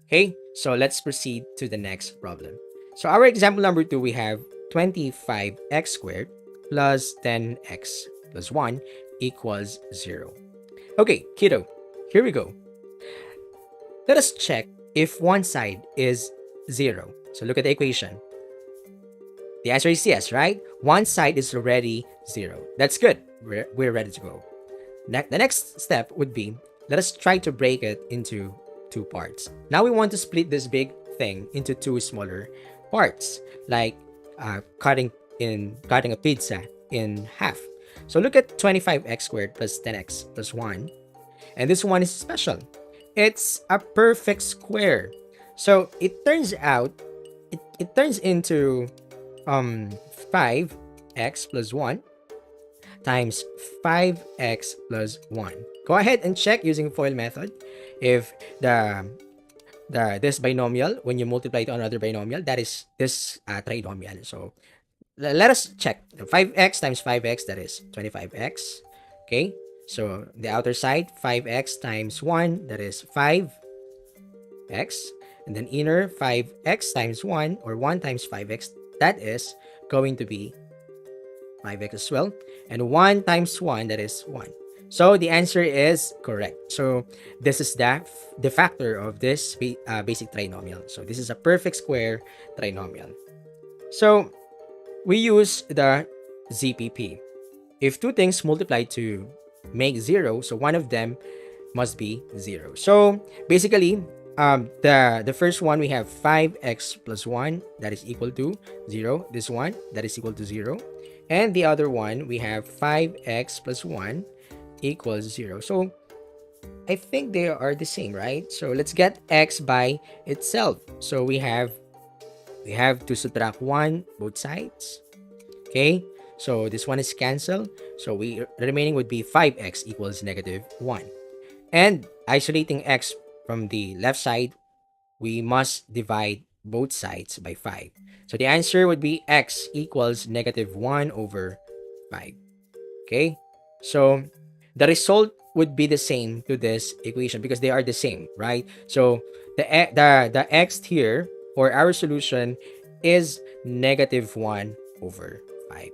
Okay, so let's proceed to the next problem. So our example number 2, we have 25x squared plus 10x plus 1 equals 0. Okay, kiddo, here we go. Let us check if one side is 0. So look at the equation. The answer is yes, right? One side is already 0. That's good. We're ready to go. The next step would be, let us try to break it into two parts. Now we want to split this big thing into two smaller parts, like cutting a pizza in half. So look at 25x squared plus 10x plus 1. And this one is special. It's a perfect square. So it turns out, it turns into 5x plus 1 times 5x plus 1. Go ahead and check using FOIL method if this binomial, when you multiply to another binomial, that is this trinomial. So let us check. 5x times 5x, that is 25x. Okay, so the outer side, 5x times 1, that is 5x. And then inner, 5x times 1, or 1 times 5x, that is going to be 5x as well. And 1 times 1, that is 1. So the answer is correct. So this is the factor of this basic trinomial. So this is a perfect square trinomial. So we use the ZPP. If two things multiply to make 0, so one of them must be 0. So basically, the first one, we have 5x plus 1, that is equal to 0. This one, that is equal to 0. And the other one, we have 5x plus 1 equals 0. So I think they are the same, right? So let's get x by itself. So we have to subtract 1 both sides. Okay, so this one is cancelled. So the remaining would be 5x equals negative 1. And isolating x from the left side, we must divide both sides by 5. So the answer would be x equals negative 1 over 5. Okay, so the result would be the same to this equation because they are the same, right? So the x here, or our solution, is negative 1 over 5.